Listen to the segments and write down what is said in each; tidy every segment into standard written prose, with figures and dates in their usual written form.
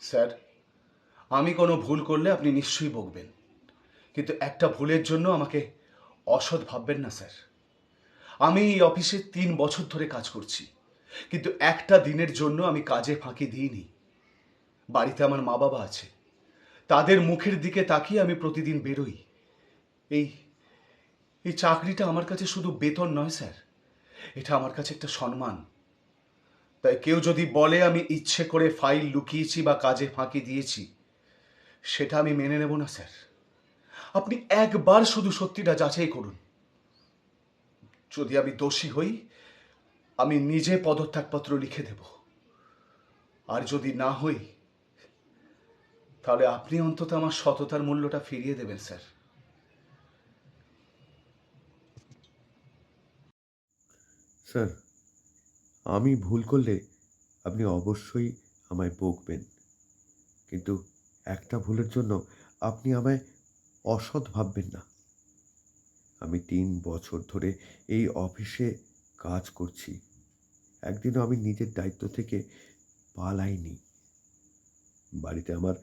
Sir, আমি কোনো ভুল করলে আপনি নিশ্চয়ই বকবেন, কিন্তু একটা ভুলের জন্য আমাকে অসৎ ভাববেন না স্যার। আমি এই অফিসে 3 বছর ধরে কাজ করছি, কিন্তু একটা দিনের জন্য আমি কাজে ফাঁকি দিইনি। বাড়িতে আমার মা বাবা আছে, তাদের মুখের দিকে তাকিয়ে আমি প্রতিদিন বেরোই। এই এই চাকরিটা আমার কাছে শুধু বেতন নয় স্যার, এটা আমার কাছে একটা সম্মান। তাই কেউ যদি বলে আমি ইচ্ছে করে ফাইল লুকিয়েছি বা কাজে ফাঁকি দিয়েছি, সেটা আমি মেনে নেব না স্যার। আপনি একবার শুধু সত্যিটা যাচাই করুন। যদি আমি দোষী হই, আমি নিজে পদত্যাগপত্র লিখে দেব। আর যদি না হই, তাহলে আপনি অন্তত আমার সততার মূল্যটা ফিরিয়ে দেবেন স্যার। স্যার, আমি ভুল করলে আপনি অবশ্যই আমায় বকবেন, কিন্তু একটা ভুলের জন্য আপনি আমায় অসৎ ভাববেন না। আমি 3 বছর ধরে এই অফিসে কাজ করছি। একদিনও আমি নিজের দায়িত্ব থেকে পালাইনি। বাড়িতে আমার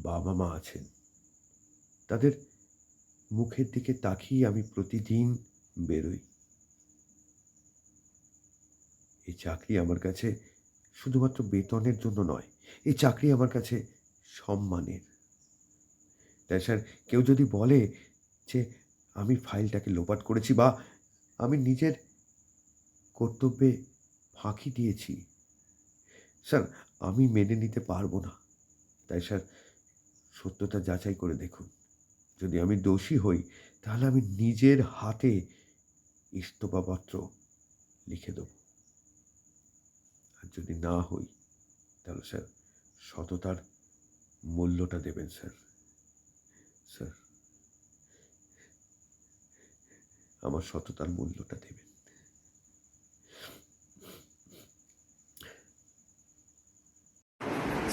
বাবা মা আছেন, তাদের মুখের দিকে তাকিয়ে আমি প্রতিদিন বেরোই। এই চাকরি আমার কাছে শুধুমাত্র বেতনের জন্য নয়, এই চাকরি আমার কাছে সম্মানের। তাই স্যার, কেউ যদি বলে যে আমি ফাইলটাকে লোপাট করেছি বা আমি নিজের কর্তব্যে ফাঁকি দিয়েছি, স্যার, আমি মেনে নিতে পারবো না। তাই স্যার, সত্যতা যাচাই করে দেখুন। যদি আমি দোষী হই, তাহলে আমি নিজের হাতে ইস্তফাপত্র লিখে দেব। আর যদি না হই, তাহলে স্যার সততার মূল্যটা দেবেন স্যার। স্যার, আমার সততার মূল্যটা দেবেন।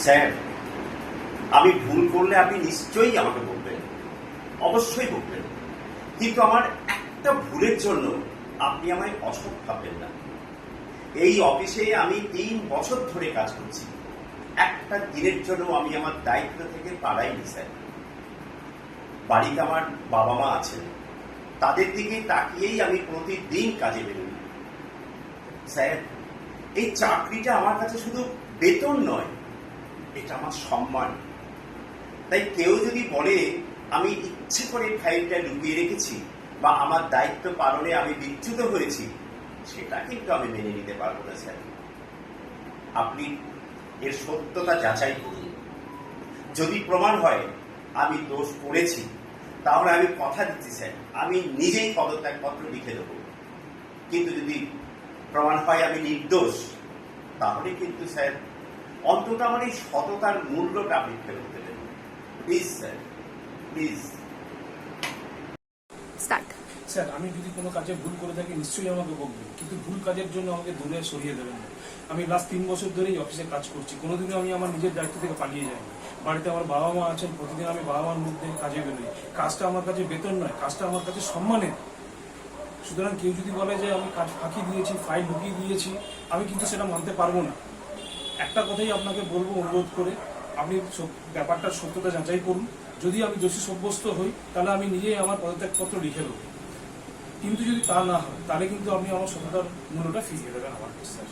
স্যার, আমি ভুল করলে আপনি নিশ্চয়ই আমাকে বলবেন, অবশ্যই বলবেন, কিন্তু আমার একটা ভুলের জন্য আপনি আমায় অসৎ ভাববেন না। এই অফিসে আমি 3 বছর ধরে কাজ করছি, একটা দিনের জন্য আমি আমার দায়িত্ব থেকে পালাইনি স্যার। বাড়িতে আমার বাবা মা আছেন, তাদের দিকে তাকিয়েই আমি প্রতিদিন কাজে বেরোই। স্যার, এই চাকরিটা আমার কাছে শুধু বেতন নয়, এটা আমার সম্মান। তাই কেউ যদি বলে আমি ইচ্ছে করে ফাইলটা লুকিয়ে রেখেছি বা আমার দায়িত্ব পালনে আমি বিচ্যুত হয়েছি, সেটা কিন্তু আমি মেনে নিতে পারবো না স্যার। আপনি এর সত্যতা যাচাই করুন। যদি প্রমাণ হয় আমি দোষ করেছি, তাহলে আমি কথা দিচ্ছি স্যার, আমি নিজেই পদত্যাগপত্র লিখে দেবো। কিন্তু যদি প্রমাণ হয় আমি নির্দোষ, তাহলে কিন্তু স্যার অন্তত আমার এই সততার মূল্যটা আপনি ফেরত দেবেন। Please sir, please. Start. Sir, আমি যদি কোনো কাজে ভুল করে থাকি নিশ্চয়ই আমাকে বকবেন, কিন্তু ভুল কাজের জন্য আমাকে দূরে সরিয়ে দেবেন না। আমি লাস্ট 3 বছর ধরেই অফিসে কাজ করছি, কোনোদিনও আমি আমার নিজের দায়িত্ব থেকে পালিয়ে যাইনি। বাড়িতে আমার বাবা মা আছেন, প্রতিদিন আমি বাবা মার মুখ দেখে কাজে বেরোই। কাজটা আমার কাছে বেতন নয়, কাজটা আমার কাছে সম্মানের। সুতরাং কেউ যদি বলে যে আমি কাজ ফাঁকি দিয়েছি, ফাইল ঢুকিয়ে দিয়েছি, আমি কিন্তু সেটা মানতে পারবো না। একটা কথাই আপনাকে বলবো অনুরোধ করে, আপনি ব্যাপারটার সত্যতা যাচাই করুন। যদি আমি দোষী সাব্যস্ত হই, তাহলে আমি নিজেই আমার পদত্যাগপত্র লিখে দেবো। কিন্তু যদি তা না হয়, তাহলে কিন্তু আপনি আমার সততার মূল্যটা ফিরিয়ে দেবেন আমার কাছে স্যার।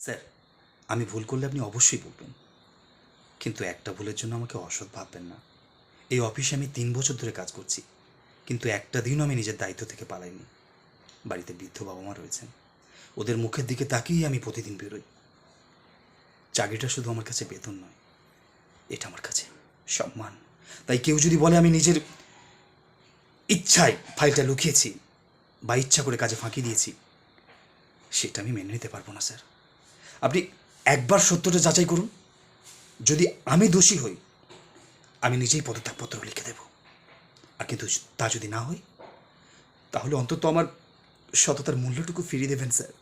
স্যার, আমি ভুল করলে আপনি অবশ্যই বলবেন, কিন্তু একটা ভুলের জন্য আমাকে অসৎ ভাববেন না। এই অফিসে আমি 3 বছর ধরে কাজ করছি, কিন্তু একটা দিনও আমি নিজের দায়িত্ব থেকে পালাইনি। বাড়িতে বৃদ্ধ বাবা মা রয়েছেন, ওদের মুখের দিকে তাকিয়েই আমি প্রতিদিন বেরোই। চাকরিটা শুধু আমার কাছে বেতন নয়, এটা আমার কাছে সম্মান। তাই কেউ যদি বলে আমি নিজের ইচ্ছায় ফাইলটা লুকিয়েছি বা ইচ্ছা করে কাজে ফাঁকি দিয়েছি, সেটা আমি মেনে নিতে পারবো না স্যার। আপনি একবার সত্যটা যাচাই করুন। যদি আমি দোষী হই, আমি নিজেই পদত্যাগপত্র লিখে দেব। আর কিন্তু তা যদি না হয়, তাহলে অন্তত আমার সততার মূল্যটুকু ফিরিয়ে দেবেন স্যার।